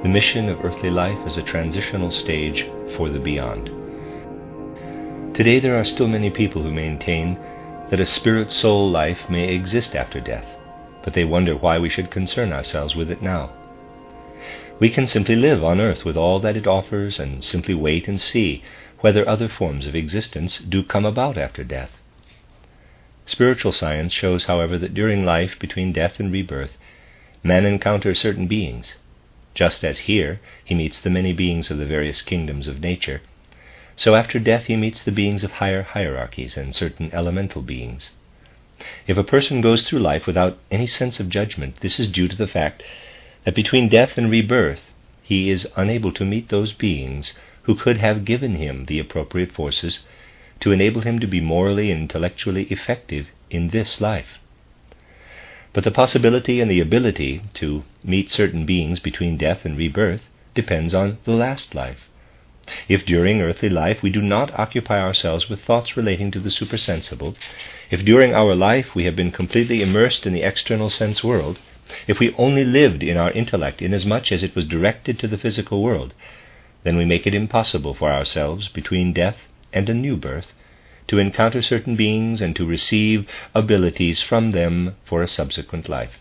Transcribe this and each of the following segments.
the mission of earthly life as a transitional stage for the beyond. Today there are still many people who maintain that a spirit-soul life may exist after death, but they wonder why we should concern ourselves with it now. We can simply live on earth with all that it offers and simply wait and see whether other forms of existence do come about after death. Spiritual science shows, however, that during life between death and rebirth, man encounters certain beings. Just as here he meets the many beings of the various kingdoms of nature, so after death he meets the beings of higher hierarchies and certain elemental beings. If a person goes through life without any sense of judgment, this is due to the fact that between death and rebirth he is unable to meet those beings who could have given him the appropriate forces to enable him to be morally and intellectually effective in this life. But the possibility and the ability to meet certain beings between death and rebirth depends on the last life. If during earthly life we do not occupy ourselves with thoughts relating to the supersensible, if during our life we have been completely immersed in the external sense world, if we only lived in our intellect inasmuch as it was directed to the physical world, then we make it impossible for ourselves between death and a new birth to encounter certain beings and to receive abilities from them for a subsequent life.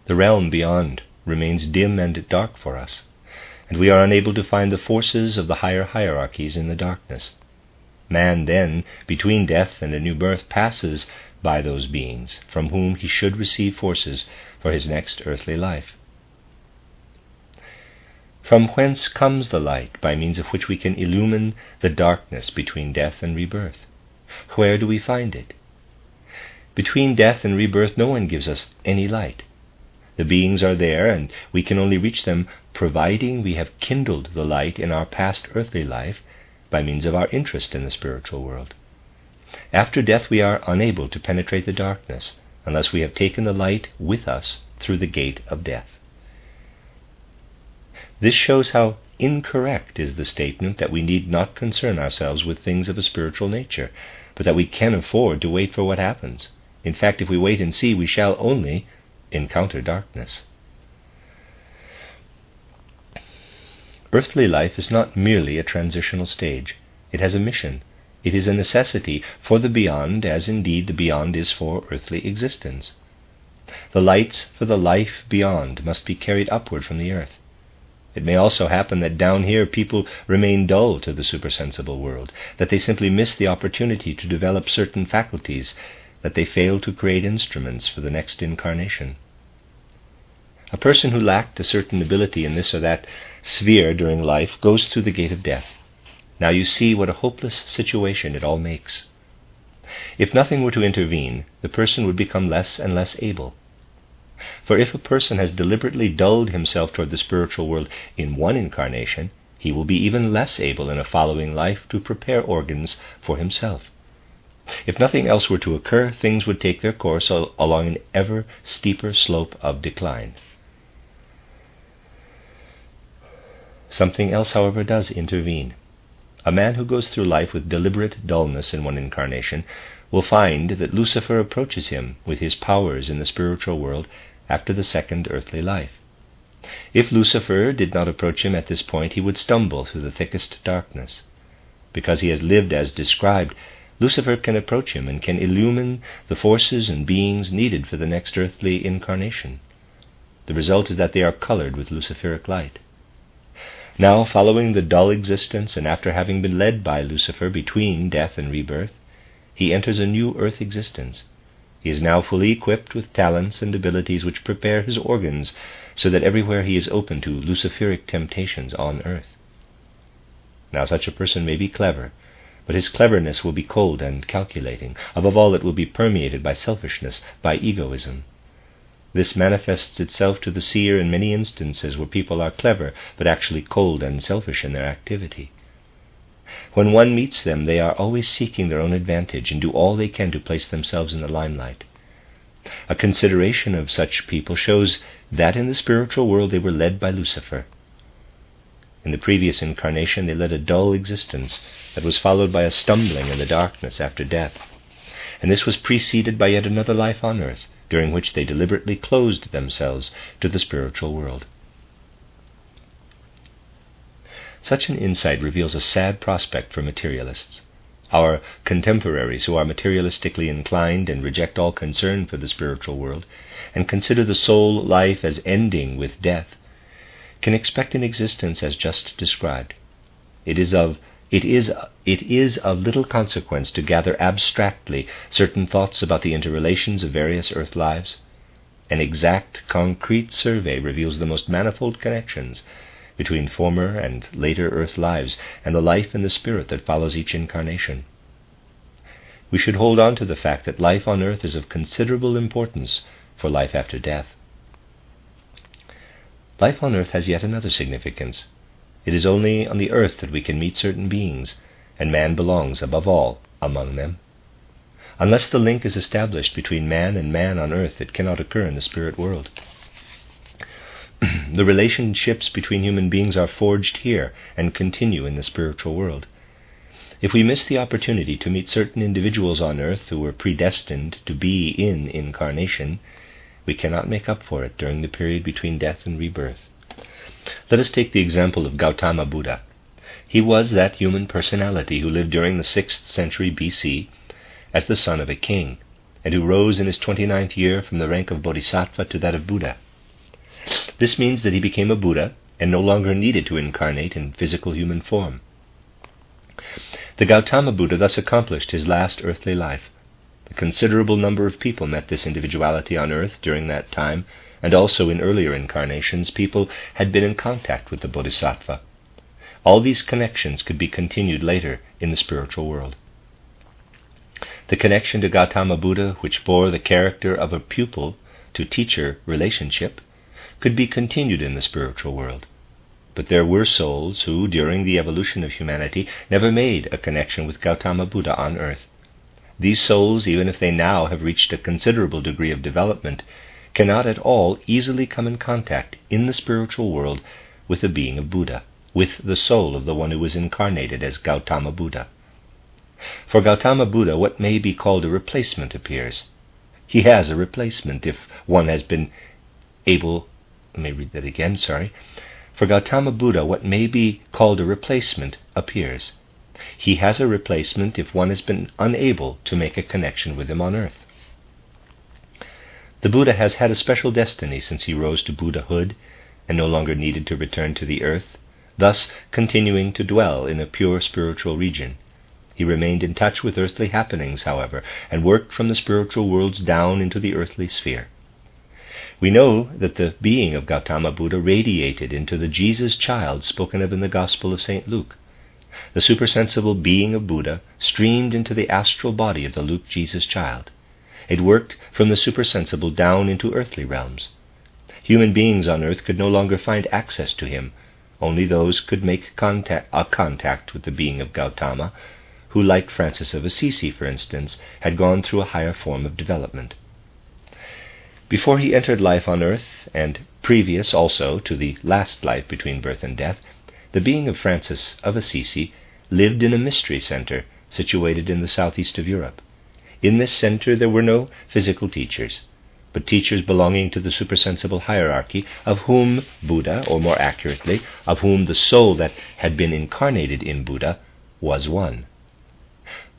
The realm beyond remains dim and dark for us, and we are unable to find the forces of the higher hierarchies in the darkness. Man then, between death and a new birth, passes by those beings from whom he should receive forces for his next earthly life. From whence comes the light by means of which we can illumine the darkness between death and rebirth? Where do we find it? Between death and rebirth no one gives us any light. The beings are there, and we can only reach them providing we have kindled the light in our past earthly life by means of our interest in the spiritual world. After death we are unable to penetrate the darkness unless we have taken the light with us through the gate of death. This shows how incorrect is the statement that we need not concern ourselves with things of a spiritual nature, but that we can afford to wait for what happens. In fact, if we wait and see, we shall only encounter darkness. Earthly life is not merely a transitional stage. It has a mission. It is a necessity for the beyond, as indeed the beyond is for earthly existence. The lights for the life beyond must be carried upward from the earth. It may also happen that down here people remain dull to the supersensible world, that they simply miss the opportunity to develop certain faculties, that they fail to create instruments for the next incarnation. A person who lacked a certain ability in this or that sphere during life goes through the gate of death. Now you see what a hopeless situation it all makes. If nothing were to intervene, the person would become less and less able. For if a person has deliberately dulled himself toward the spiritual world in one incarnation, he will be even less able in a following life to prepare organs for himself. If nothing else were to occur, things would take their course along an ever steeper slope of decline. Something else, however, does intervene. A man who goes through life with deliberate dullness in one incarnation will find that Lucifer approaches him with his powers in the spiritual world after the second earthly life. If Lucifer did not approach him at this point, he would stumble through the thickest darkness. Because he has lived as described, Lucifer can approach him and can illumine the forces and beings needed for the next earthly incarnation. The result is that they are colored with Luciferic light. Now, following the dull existence and after having been led by Lucifer between death and rebirth, he enters a new earth existence. He is now fully equipped with talents and abilities which prepare his organs so that everywhere he is open to Luciferic temptations on earth. Now such a person may be clever, but his cleverness will be cold and calculating. Above all, it will be permeated by selfishness, by egoism. This manifests itself to the seer in many instances where people are clever, but actually cold and selfish in their activity. When one meets them, they are always seeking their own advantage and do all they can to place themselves in the limelight. A consideration of such people shows that in the spiritual world they were led by Lucifer. In the previous incarnation they led a dull existence that was followed by a stumbling in the darkness after death, and this was preceded by yet another life on earth, during which they deliberately closed themselves to the spiritual world. Such an insight reveals a sad prospect for materialists. Our contemporaries, who are materialistically inclined and reject all concern for the spiritual world, and consider the soul life as ending with death, can expect an existence as just described. It is of little consequence to gather abstractly certain thoughts about the interrelations of various earth lives. An exact, concrete survey reveals the most manifold connections between former and later earth lives and the life and the spirit that follows each incarnation. We should hold on to the fact that life on earth is of considerable importance for life after death. Life on earth has yet another significance. It is only on the earth that we can meet certain beings, and man belongs, above all, among them. Unless the link is established between man and man on earth, it cannot occur in the spirit world. The relationships between human beings are forged here and continue in the spiritual world. If we miss the opportunity to meet certain individuals on earth who were predestined to be in incarnation, we cannot make up for it during the period between death and rebirth. Let us take the example of Gautama Buddha. He was that human personality who lived during the 6th century BC as the son of a king, and who rose in his 29th year from the rank of Bodhisattva to that of Buddha. This means that he became a Buddha and no longer needed to incarnate in physical human form. The Gautama Buddha thus accomplished his last earthly life. A considerable number of people met this individuality on earth during that time, and also in earlier incarnations people had been in contact with the Bodhisattva. All these connections could be continued later in the spiritual world. The connection to Gautama Buddha, which bore the character of a pupil-to-teacher relationship, could be continued in the spiritual world. But there were souls who, during the evolution of humanity, never made a connection with Gautama Buddha on earth. These souls, even if they now have reached a considerable degree of development, cannot at all easily come in contact in the spiritual world with the being of Buddha, with the soul of the one who was incarnated as Gautama Buddha. For Gautama Buddha, what may be called a replacement appears. He has a replacement if one has been able... For Gautama Buddha, what may be called a replacement appears. He has a replacement if one has been unable to make a connection with him on earth. The Buddha has had a special destiny since he rose to Buddhahood and no longer needed to return to the earth, thus continuing to dwell in a pure spiritual region. He remained in touch with earthly happenings, however, and worked from the spiritual worlds down into the earthly sphere. We know that the being of Gautama Buddha radiated into the Jesus child spoken of in the Gospel of St. Luke. The supersensible being of Buddha streamed into the astral body of the Luke Jesus child. It worked from the supersensible down into earthly realms. Human beings on earth could no longer find access to him. Only those could make contact with the being of Gautama, who, like Francis of Assisi, for instance, had gone through a higher form of development. Before he entered life on earth, and previous also to the last life between birth and death, the being of Francis of Assisi lived in a mystery center situated in the southeast of Europe. In this center there were no physical teachers, but teachers belonging to the supersensible hierarchy, of whom Buddha, or more accurately, of whom the soul that had been incarnated in Buddha, was one.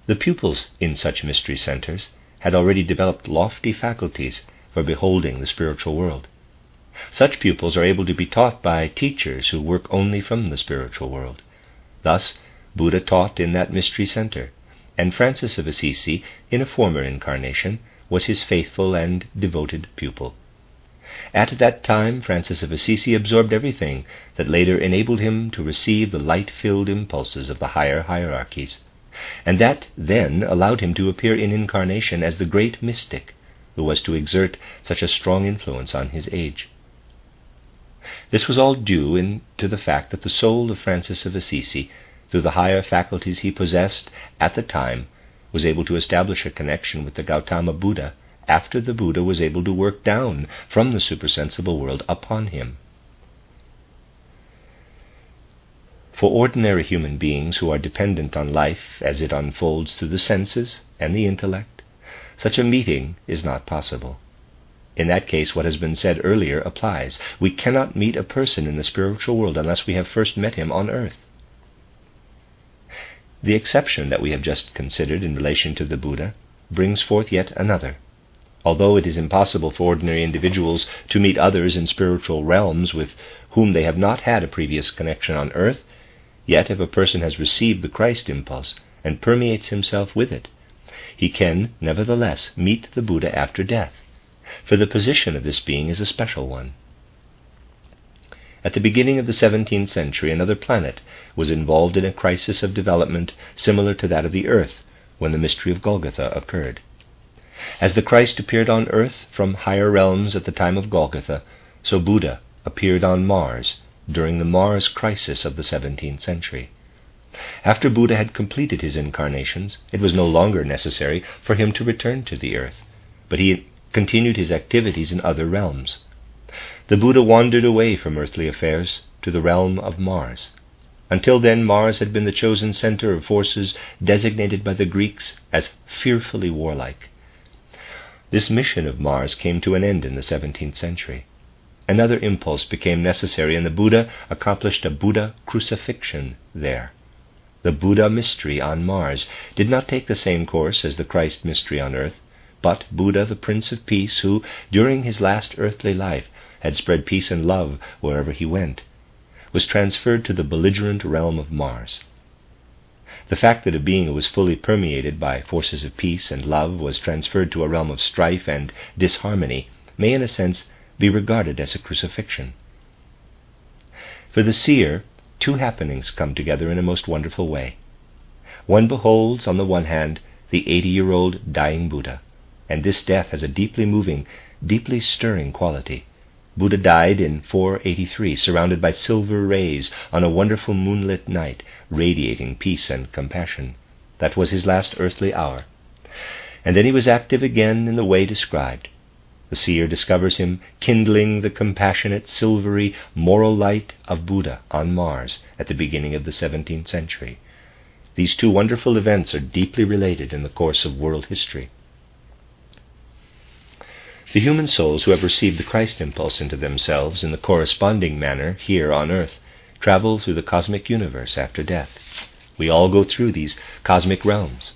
The pupils in such mystery centers had already developed lofty faculties for beholding the spiritual world. Such pupils are able to be taught by teachers who work only from the spiritual world. Thus, Buddha taught in that mystery center, and Francis of Assisi, in a former incarnation, was his faithful and devoted pupil. At that time, Francis of Assisi absorbed everything that later enabled him to receive the light-filled impulses of the higher hierarchies, and that then allowed him to appear in incarnation as the great mystic who was to exert such a strong influence on his age. This was all due to the fact that the soul of Francis of Assisi, through the higher faculties he possessed at the time, was able to establish a connection with the Gautama Buddha after the Buddha was able to work down from the supersensible world upon him. For ordinary human beings who are dependent on life as it unfolds through the senses and the intellect, such a meeting is not possible. In that case, what has been said earlier applies. We cannot meet a person in the spiritual world unless we have first met him on earth. The exception that we have just considered in relation to the Buddha brings forth yet another. Although it is impossible for ordinary individuals to meet others in spiritual realms with whom they have not had a previous connection on earth, yet if a person has received the Christ impulse and permeates himself with it, he can nevertheless meet the Buddha after death, for the position of this being is a special one. At the beginning of the 17th century, another planet was involved in a crisis of development similar to that of the Earth when the mystery of Golgotha occurred. As the Christ appeared on Earth from higher realms at the time of Golgotha, so Buddha appeared on Mars during the Mars crisis of the 17th century. After Buddha had completed his incarnations, it was no longer necessary for him to return to the Earth, but he continued his activities in other realms. The Buddha wandered away from earthly affairs to the realm of Mars. Until then, Mars had been the chosen center of forces designated by the Greeks as fearfully warlike. This mission of Mars came to an end in the 17th century. Another impulse became necessary, and the Buddha accomplished a Buddha crucifixion there. The Buddha mystery on Mars did not take the same course as the Christ mystery on earth, but Buddha, the Prince of Peace, who, during his last earthly life, had spread peace and love wherever he went, was transferred to the belligerent realm of Mars. The fact that a being who was fully permeated by forces of peace and love was transferred to a realm of strife and disharmony may, in a sense, be regarded as a crucifixion. For the seer, two happenings come together in a most wonderful way. One beholds, on the one hand, the 80-year-old dying Buddha, and this death has a deeply moving, deeply stirring quality. Buddha died in 483, surrounded by silver rays on a wonderful moonlit night, radiating peace and compassion. That was his last earthly hour. And then he was active again in the way described. The seer discovers him kindling the compassionate, silvery, moral light of Buddha on Mars at the beginning of the 17th century. These two wonderful events are deeply related in the course of world history. The human souls who have received the Christ impulse into themselves in the corresponding manner here on earth travel through the cosmic universe after death. We all go through these cosmic realms.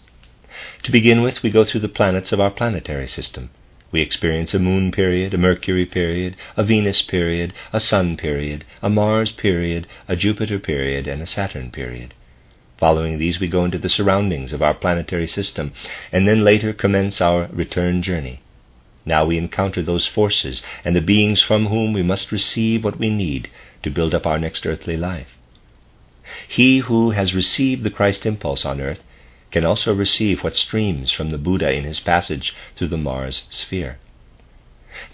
To begin with, we go through the planets of our planetary system. We experience a moon period, a Mercury period, a Venus period, a Sun period, a Mars period, a Jupiter period, and a Saturn period. Following these, we go into the surroundings of our planetary system, and then later commence our return journey. Now we encounter those forces and the beings from whom we must receive what we need to build up our next earthly life. He who has received the Christ impulse on earth can also receive what streams from the Buddha in his passage through the Mars sphere.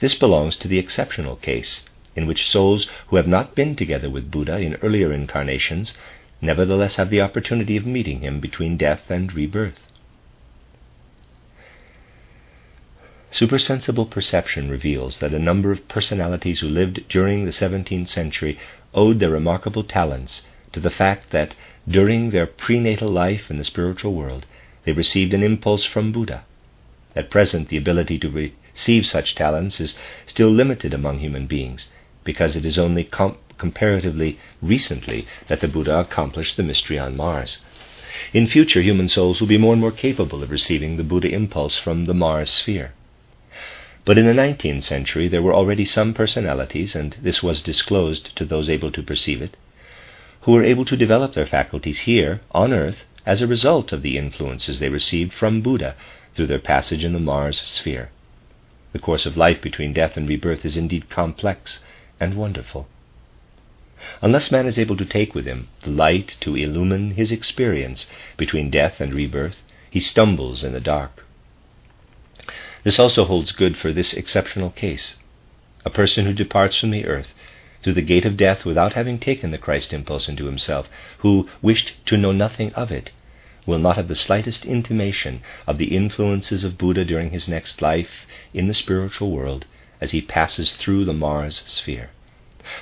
This belongs to the exceptional case, in which souls who have not been together with Buddha in earlier incarnations nevertheless have the opportunity of meeting him between death and rebirth. Supersensible perception reveals that a number of personalities who lived during the 17th century owed their remarkable talents to the fact that during their prenatal life in the spiritual world they received an impulse from Buddha. At present, the ability to receive such talents is still limited among human beings, because it is only comparatively recently that the Buddha accomplished the mystery on Mars. In future, human souls will be more and more capable of receiving the Buddha impulse from the Mars sphere. But in the 19th century there were already some personalities, and this was disclosed to those able to perceive it, who were able to develop their faculties here, on earth, as a result of the influences they received from Buddha through their passage in the Mars sphere. The course of life between death and rebirth is indeed complex and wonderful. Unless man is able to take with him the light to illumine his experience between death and rebirth, he stumbles in the dark. This also holds good for this exceptional case. A person who departs from the earth through the gate of death without having taken the Christ impulse into himself, who wished to know nothing of it, will not have the slightest intimation of the influences of Buddha during his next life in the spiritual world as he passes through the Mars sphere.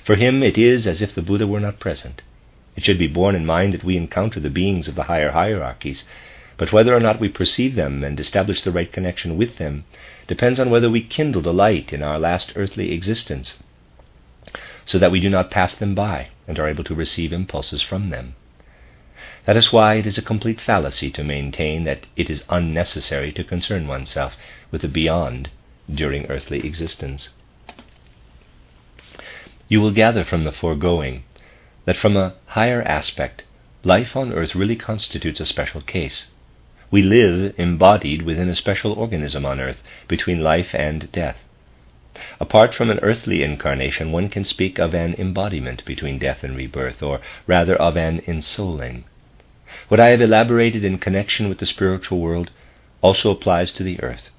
For him it is as if the Buddha were not present. It should be borne in mind that we encounter the beings of the higher hierarchies, but whether or not we perceive them and establish the right connection with them depends on whether we kindle the light in our last earthly existence, so that we do not pass them by and are able to receive impulses from them. That is why it is a complete fallacy to maintain that it is unnecessary to concern oneself with the beyond during earthly existence. You will gather from the foregoing that from a higher aspect, life on earth really constitutes a special case. We live embodied within a special organism on earth, between life and death. Apart from an earthly incarnation, one can speak of an embodiment between death and rebirth, or rather of an ensouling. What I have elaborated in connection with the spiritual world also applies to the earth.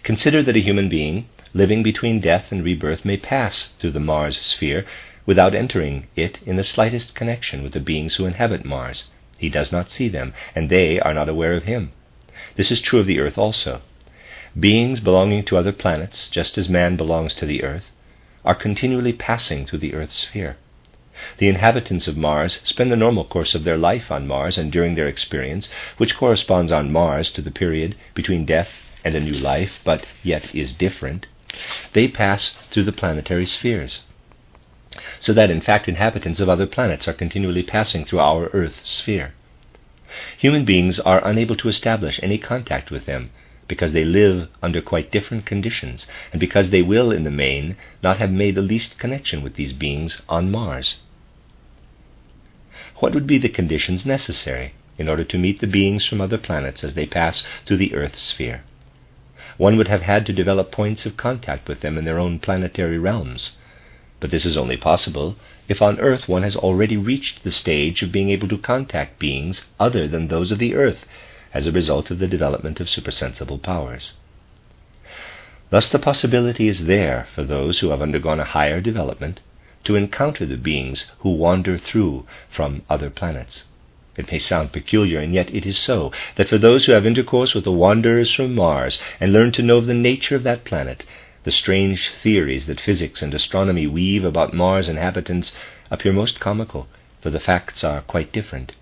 Consider that a human being living between death and rebirth may pass through the Mars sphere without entering it in the slightest connection with the beings who inhabit Mars. He does not see them, and they are not aware of him. This is true of the earth also. Beings belonging to other planets, just as man belongs to the earth, are continually passing through the earth's sphere. The inhabitants of Mars spend the normal course of their life on Mars, and during their experience, which corresponds on Mars to the period between death and a new life, but yet is different, they pass through the planetary spheres. So that, in fact, inhabitants of other planets are continually passing through our Earth sphere. Human beings are unable to establish any contact with them, because they live under quite different conditions, and because they will, in the main, not have made the least connection with these beings on Mars. What would be the conditions necessary in order to meet the beings from other planets as they pass through the Earth sphere? One would have had to develop points of contact with them in their own planetary realms. But this is only possible if on Earth one has already reached the stage of being able to contact beings other than those of the Earth as a result of the development of supersensible powers. Thus the possibility is there for those who have undergone a higher development to encounter the beings who wander through from other planets. It may sound peculiar, and yet it is so, that for those who have intercourse with the wanderers from Mars and learn to know the nature of that planet, the strange theories that physics and astronomy weave about Mars inhabitants appear most comical, for the facts are quite different.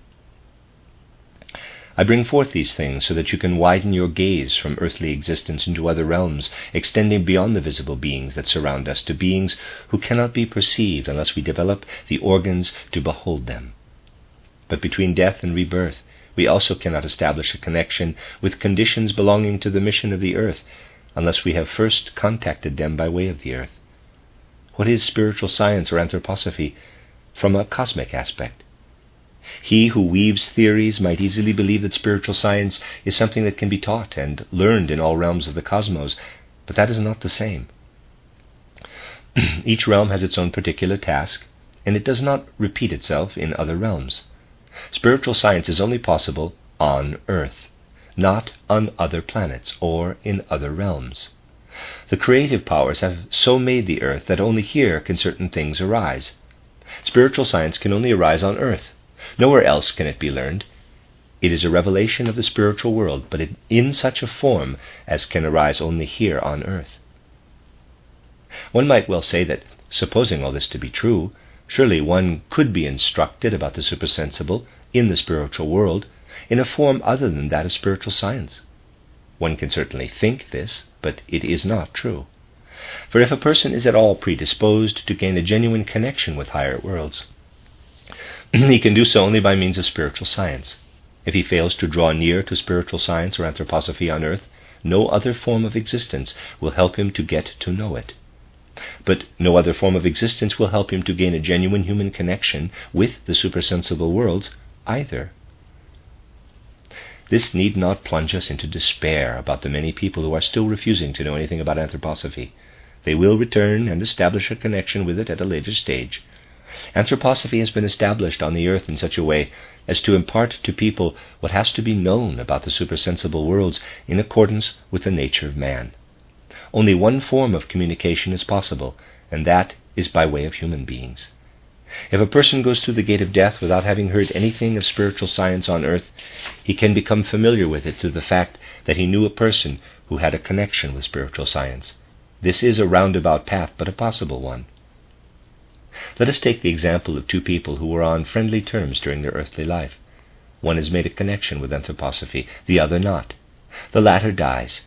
I bring forth these things so that you can widen your gaze from earthly existence into other realms, extending beyond the visible beings that surround us to beings who cannot be perceived unless we develop the organs to behold them. But between death and rebirth, we also cannot establish a connection with conditions belonging to the mission of the earth, unless we have first contacted them by way of the earth. What is spiritual science or anthroposophy from a cosmic aspect? He who weaves theories might easily believe that spiritual science is something that can be taught and learned in all realms of the cosmos, but that is not the same. Each realm has its own particular task, and it does not repeat itself in other realms. Spiritual science is only possible on Earth, not on other planets or in other realms. The creative powers have so made the earth that only here can certain things arise. Spiritual science can only arise on earth. Nowhere else can it be learned. It is a revelation of the spiritual world, but in such a form as can arise only here on earth. One might well say that, supposing all this to be true, surely one could be instructed about the supersensible in the spiritual world in a form other than that of spiritual science. One can certainly think this, but it is not true. For if a person is at all predisposed to gain a genuine connection with higher worlds, he can do so only by means of spiritual science. If he fails to draw near to spiritual science or anthroposophy on earth, no other form of existence will help him to get to know it. But no other form of existence will help him to gain a genuine human connection with the supersensible worlds either. This need not plunge us into despair about the many people who are still refusing to know anything about anthroposophy. They will return and establish a connection with it at a later stage. Anthroposophy has been established on the earth in such a way as to impart to people what has to be known about the supersensible worlds in accordance with the nature of man. Only one form of communication is possible, and that is by way of human beings. If a person goes through the gate of death without having heard anything of spiritual science on earth, he can become familiar with it through the fact that he knew a person who had a connection with spiritual science. This is a roundabout path, but a possible one. Let us take the example of two people who were on friendly terms during their earthly life. One has made a connection with anthroposophy, the other not. The latter dies.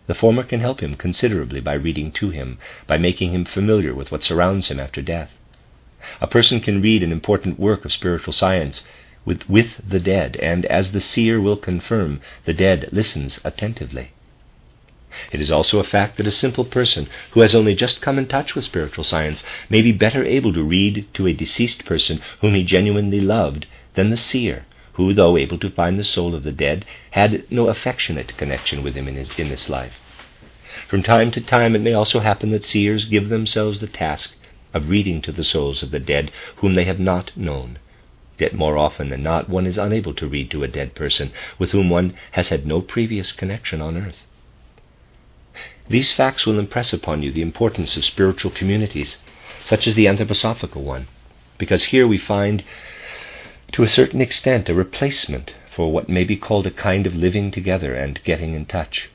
The former can help him considerably by reading to him, by making him familiar with what surrounds him after death. A person can read an important work of spiritual science with the dead, and, as the seer will confirm, the dead listens attentively. It is also a fact that a simple person who has only just come in touch with spiritual science may be better able to read to a deceased person whom he genuinely loved than the seer, who, though able to find the soul of the dead, had no affectionate connection with him in this life. From time to time it may also happen that seers give themselves the task of reading to the souls of the dead whom they have not known. Yet more often than not, one is unable to read to a dead person with whom one has had no previous connection on earth. These facts will impress upon you the importance of spiritual communities, such as the anthroposophical one, because here we find, to a certain extent, a replacement for what may be called a kind of living together and getting in touch.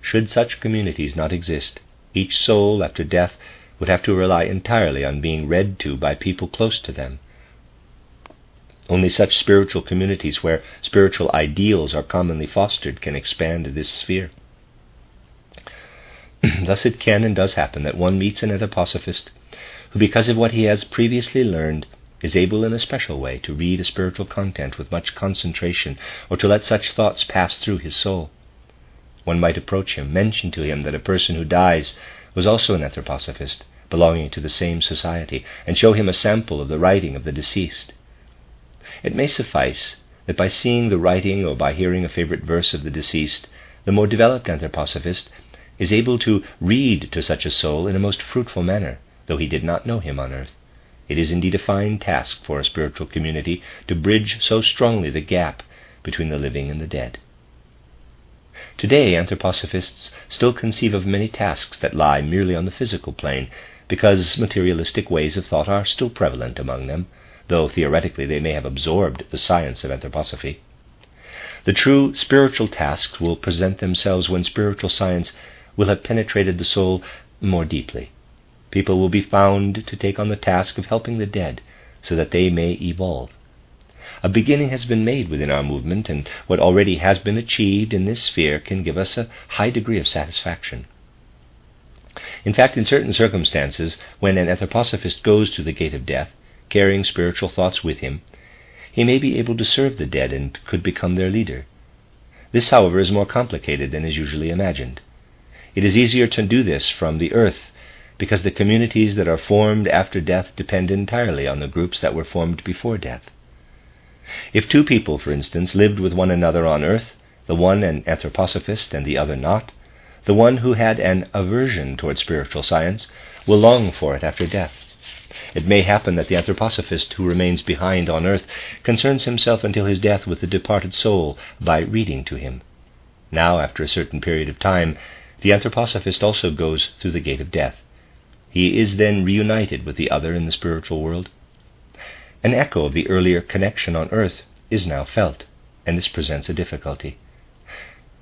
Should such communities not exist, each soul after death would have to rely entirely on being read to by people close to them. Only such spiritual communities where spiritual ideals are commonly fostered can expand this sphere. Thus it can and does happen that one meets an anthroposophist who, because of what he has previously learned, is able in a special way to read a spiritual content with much concentration, or to let such thoughts pass through his soul. One might approach him, mention to him that a person who dies was also an anthroposophist, belonging to the same society, and show him a sample of the writing of the deceased. It may suffice that by seeing the writing or by hearing a favorite verse of the deceased, the more developed anthroposophist is able to read to such a soul in a most fruitful manner, though he did not know him on earth. It is indeed a fine task for a spiritual community to bridge so strongly the gap between the living and the dead. Today, anthroposophists still conceive of many tasks that lie merely on the physical plane, because materialistic ways of thought are still prevalent among them, though theoretically they may have absorbed the science of anthroposophy. The true spiritual tasks will present themselves when spiritual science will have penetrated the soul more deeply. People will be found to take on the task of helping the dead so that they may evolve. A beginning has been made within our movement, and what already has been achieved in this sphere can give us a high degree of satisfaction. In fact, in certain circumstances, when an anthroposophist goes to the gate of death, carrying spiritual thoughts with him, he may be able to serve the dead and could become their leader. This, however, is more complicated than is usually imagined. It is easier to do this from the earth, because the communities that are formed after death depend entirely on the groups that were formed before death. If two people, for instance, lived with one another on earth, the one an anthroposophist and the other not, the one who had an aversion toward spiritual science will long for it after death. It may happen that the anthroposophist who remains behind on earth concerns himself until his death with the departed soul by reading to him. Now, after a certain period of time, the anthroposophist also goes through the gate of death. He is then reunited with the other in the spiritual world. An echo of the earlier connection on earth is now felt, and this presents a difficulty.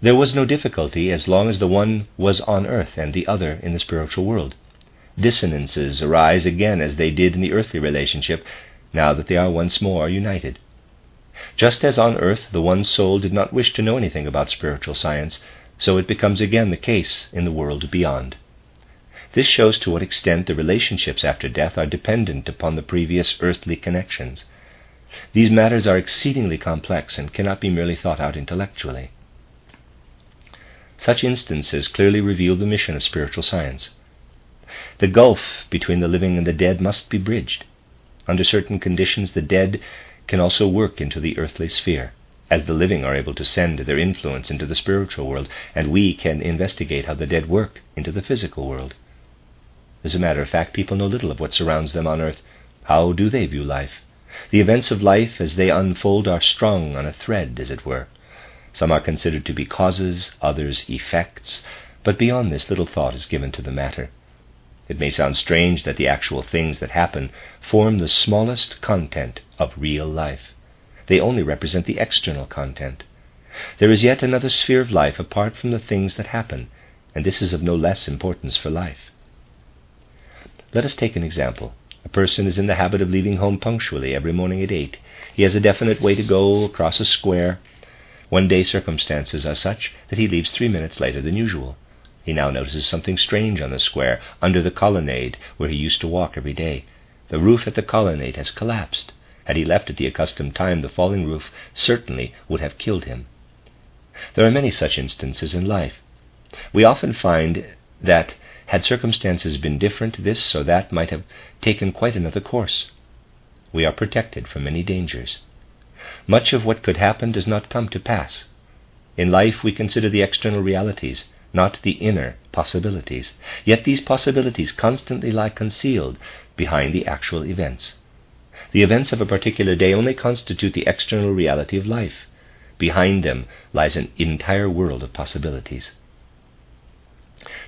There was no difficulty as long as the one was on earth and the other in the spiritual world. Dissonances arise again as they did in the earthly relationship, now that they are once more united. Just as on earth the one soul did not wish to know anything about spiritual science, so it becomes again the case in the world beyond. This shows to what extent the relationships after death are dependent upon the previous earthly connections. These matters are exceedingly complex and cannot be merely thought out intellectually. Such instances clearly reveal the mission of spiritual science. The gulf between the living and the dead must be bridged. Under certain conditions, the dead can also work into the earthly sphere, as the living are able to send their influence into the spiritual world, and we can investigate how the dead work into the physical world. As a matter of fact, people know little of what surrounds them on earth. How do they view life? The events of life as they unfold are strung on a thread, as it were. Some are considered to be causes, others effects, but beyond this little thought is given to the matter. It may sound strange that the actual things that happen form the smallest content of real life. They only represent the external content. There is yet another sphere of life apart from the things that happen, and this is of no less importance for life. Let us take an example. A person is in the habit of leaving home punctually every morning at 8. He has a definite way to go across a square. One day circumstances are such that he leaves 3 minutes later than usual. He now notices something strange on the square, under the colonnade where he used to walk every day. The roof at the colonnade has collapsed, Had he left at the accustomed time, the falling roof certainly would have killed him. There are many such instances in life. We often find that, had circumstances been different, this or that might have taken quite another course. We are protected from many dangers. Much of what could happen does not come to pass. In life we consider the external realities, not the inner possibilities. Yet these possibilities constantly lie concealed behind the actual events. The events of a particular day only constitute the external reality of life. Behind them lies an entire world of possibilities.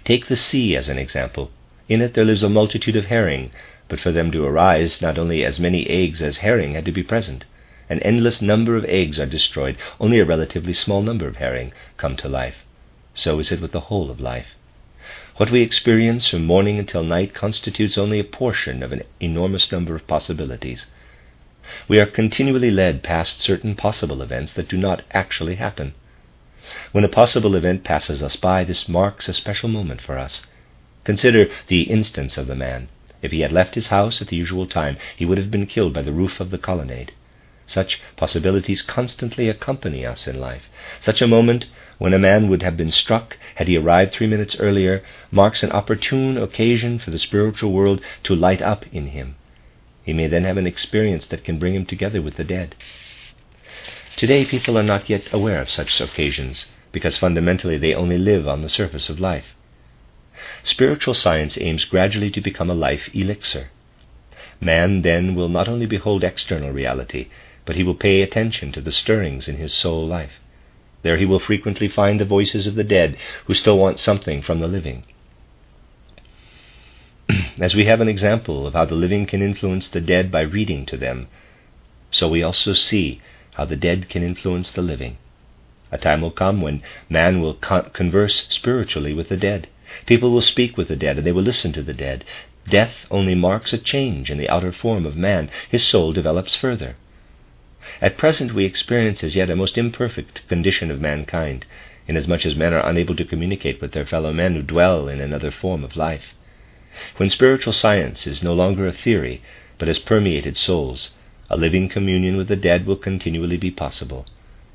Take the sea as an example. In it there lives a multitude of herring, but for them to arise, not only as many eggs as herring had to be present. An endless number of eggs are destroyed, only a relatively small number of herring come to life. So is it with the whole of life. What we experience from morning until night constitutes only a portion of an enormous number of possibilities. We are continually led past certain possible events that do not actually happen. When a possible event passes us by, this marks a special moment for us. Consider the instance of the man. If he had left his house at the usual time, he would have been killed by the roof of the colonnade. Such possibilities constantly accompany us in life. Such a moment, when a man would have been struck had he arrived 3 minutes earlier, marks an opportune occasion for the spiritual world to light up in him. He may then have an experience that can bring him together with the dead. Today people are not yet aware of such occasions, because fundamentally they only live on the surface of life. Spiritual science aims gradually to become a life elixir. Man then will not only behold external reality, but he will pay attention to the stirrings in his soul life. There he will frequently find the voices of the dead who still want something from the living. As we have an example of how the living can influence the dead by reading to them, so we also see how the dead can influence the living. A time will come when man will converse spiritually with the dead. People will speak with the dead, and they will listen to the dead. Death only marks a change in the outer form of man. His soul develops further. At present we experience as yet a most imperfect condition of mankind, inasmuch as men are unable to communicate with their fellow men who dwell in another form of life. When spiritual science is no longer a theory, but has permeated souls, a living communion with the dead will continually be possible.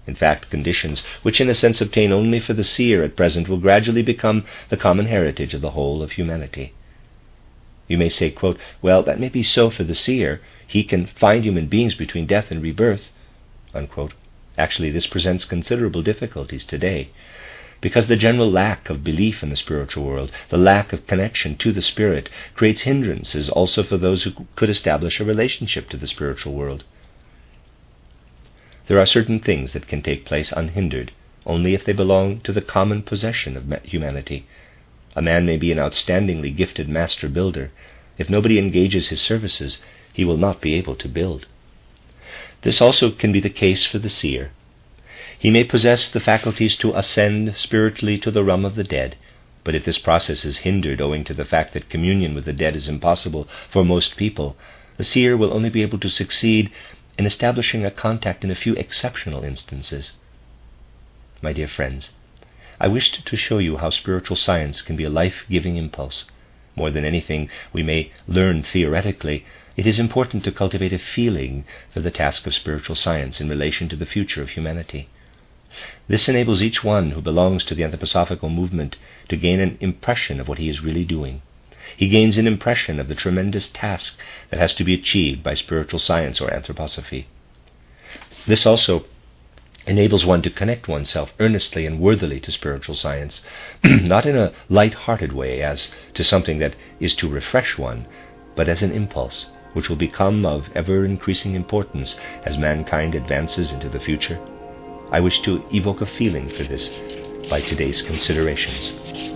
In fact, conditions which in a sense obtain only for the seer at present will gradually become the common heritage of the whole of humanity. You may say, quote, well, that may be so for the seer. He can find human beings between death and rebirth, unquote. Actually, this presents considerable difficulties today, because the general lack of belief in the spiritual world, the lack of connection to the spirit, creates hindrances also for those who could establish a relationship to the spiritual world. There are certain things that can take place unhindered, only if they belong to the common possession of humanity. A man may be an outstandingly gifted master builder. If nobody engages his services, he will not be able to build. This also can be the case for the seer. He may possess the faculties to ascend spiritually to the realm of the dead, but if this process is hindered owing to the fact that communion with the dead is impossible for most people, the seer will only be able to succeed in establishing a contact in a few exceptional instances. My dear friends, I wished to show you how spiritual science can be a life-giving impulse. More than anything we may learn theoretically, it is important to cultivate a feeling for the task of spiritual science in relation to the future of humanity. This enables each one who belongs to the anthroposophical movement to gain an impression of what he is really doing. He gains an impression of the tremendous task that has to be achieved by spiritual science or anthroposophy. This also enables one to connect oneself earnestly and worthily to spiritual science, not in a light-hearted way as to something that is to refresh one, but as an impulse which will become of ever-increasing importance as mankind advances into the future. I wish to evoke a feeling for this by today's considerations.